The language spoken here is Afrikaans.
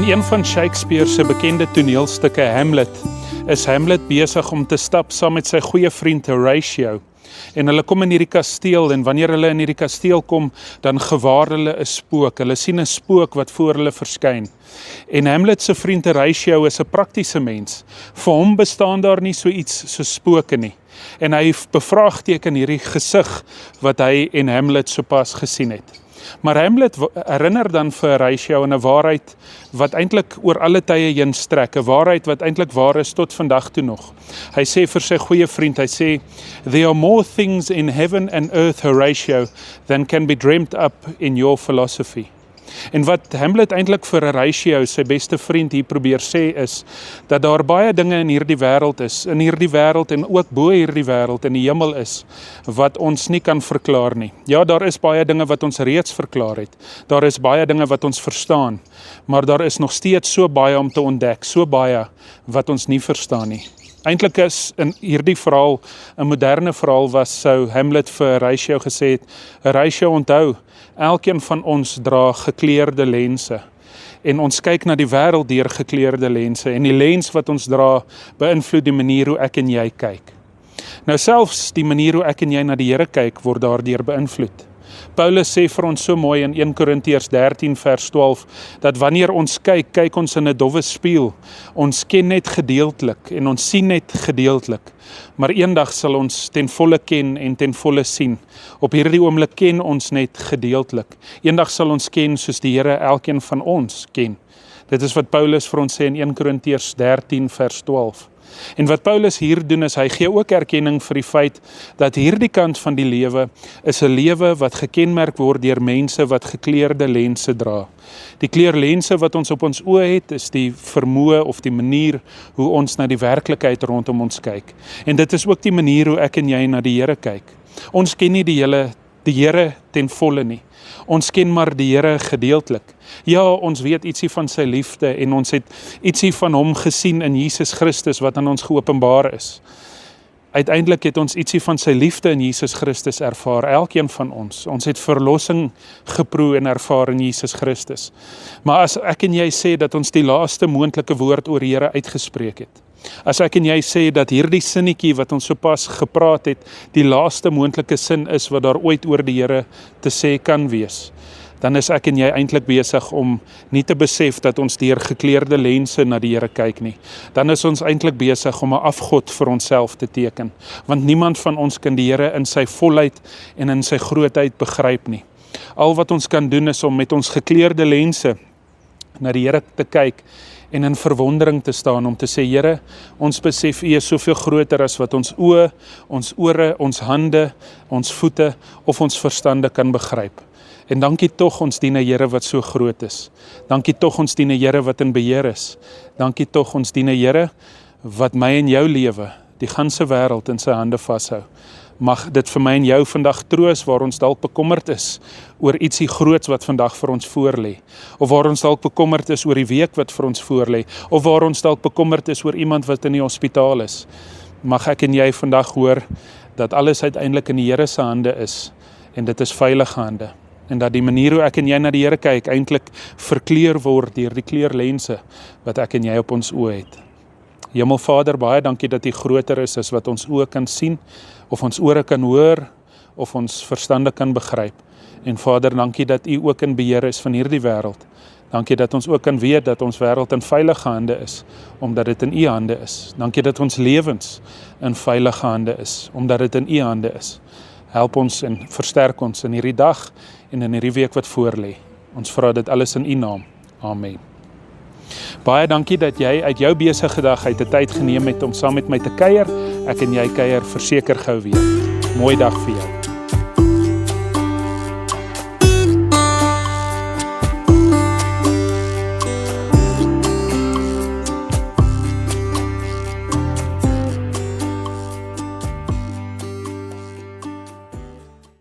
In een van Shakespeare se bekende toneelstukke Hamlet, is Hamlet besig om te stap saam met sy goeie vriend Horatio. En hulle kom in hierdie kasteel, en wanneer hulle in hierdie kasteel kom, dan gewaar hulle 'n spook. Hulle sien 'n spook wat voor hulle verskyn. En Hamlet se vriend Horatio is 'n praktiese mens. Vir hom bestaan daar nie so iets so spooke nie. En hy bevraagteken hierdie gesig wat hy en Hamlet sopas gesien het. Maar Hamlet herinner dan vir Horatio aan 'n waarheid wat eintlik oor alle tye heen strek, 'n waarheid wat eintlik waar is tot vandag toe nog. Hy sê vir sy goeie vriend, hy sê, "There are more things in heaven and earth, Horatio, than can be dreamt up in your philosophy." En wat Hamlet eintlik vir Horatio, sy beste vriend, hier probeer sê is, dat daar baie dinge in hierdie wêreld is, en ook bo hierdie wêreld in die hemel is, wat ons nie kan verklaar nie. Ja, daar is baie dinge wat ons reeds verklaar het, daar is baie dinge wat ons verstaan, maar daar is nog steeds so baie om te ontdek, so baie wat ons nie verstaan nie. Eintlik is in hierdie verhaal, 'n moderne verhaal was, sou Hamlet vir Horatio gesê het, Horatio, onthou, elkeen van ons dra gekleurde lense, en ons kyk na die wêreld deur gekleurde lense, en die lens wat ons dra, beïnvloed die manier hoe ek en jy kyk. Nou selfs die manier hoe ek en jy na die Here kyk, word daardeur beïnvloed. Paulus sê vir ons so mooi in 1 Korintiërs 13 vers 12, dat wanneer ons kyk ons in 'n dowwe spieël. Ons ken net gedeeltelik en ons sien net gedeeltelik, maar eendag sal ons ten volle ken en ten volle sien. Op hierdie oomblik ken ons net gedeeltelik. Eendag sal ons ken soos die Here elkeen van ons ken. Dit is wat Paulus vir ons sê in 1 Korintiërs 13 vers 12. En wat Paulus hier doen is, hy gee ook erkenning vir die feit dat hierdie kant van die lewe is 'n lewe wat gekenmerk word deur mense wat gekleurde lense dra. Die kleurlense wat ons op ons oë het, is die vermoë of die manier hoe ons na die werklikheid rondom ons kyk. En dit is ook die manier hoe ek en jy na die Here kyk. Ons ken nie die Here ten volle nie. Ons ken maar die Here gedeeltelik. Ja, ons weet ietsie van sy liefde en ons het ietsie van hom gesien in Jesus Christus wat aan ons geopenbaar is. Uiteindelik het ons ietsie van sy liefde in Jesus Christus ervaar, elkeen van ons. Ons het verlossing geproe en ervaar in Jesus Christus. Maar as ek en jy sê dat ons die laaste moontlike woord oor die Here uitgespreek het, as ek en jy sê dat hierdie sinnetjie wat ons sopas gepraat het, die laaste moontlike sin is wat daar ooit oor die Here te sê kan wees, dan is ek en jy eintlik besig om nie te besef dat ons deur gekleurde lense na die Here kyk nie. Dan is ons eintlik besig om 'n afgod vir onsself te teken, want niemand van ons kan die Here in sy volheid en in sy grootheid begryp nie. Al wat ons kan doen is om met ons gekleurde lense na die Here te kyk en in verwondering te staan om te sê, Here, ons besef U is soveel groter as wat ons oë, ons ore, ons hande, ons voete of ons verstande kan begryp. En dankie tog ons dien 'n Here wat so groot is. Dankie tog ons dien 'n Here wat in beheer is. Dankie tog ons dien 'n Here wat my en jou lewe, die ganse wêreld in sy hande vashou. Mag dit vir my en jou vandag troos waar ons dalk bekommerd is oor ietsie groots wat vandag vir ons voorlê, of waar ons dalk bekommerd is oor die week wat vir ons voorlê, of waar ons dalk bekommerd is oor iemand wat in die hospitaal is. Mag ek en jy vandag hoor dat alles uiteindelik in die Here se hande is en dit is veilige hande. En dat die manier hoe ek en jy na die Here kyk eintlik verkleur word deur die kleurlense wat ek en jy op ons oë het. Hemelvader, baie dankie dat U groter is as wat ons oë kan sien, of ons ore kan hoor, of ons verstande kan begryp. En Vader, dankie dat U ook in beheer is van hierdie wêreld. Dankie dat ons ook kan weet dat ons wêreld in veilige hande is, omdat dit in U hande is. Dankie dat ons lewens in veilige hande is, omdat dit in U hande is. Help ons en versterk ons in hierdie dag en in hierdie week wat voorlê. Ons vra dit alles in U naam. Amen. Baie dankie dat jy uit jou besige dag uit 'n tyd geneem het om saam met my te kuier. Ek en jy kuier verseker gou weer. Mooi dag vir jou.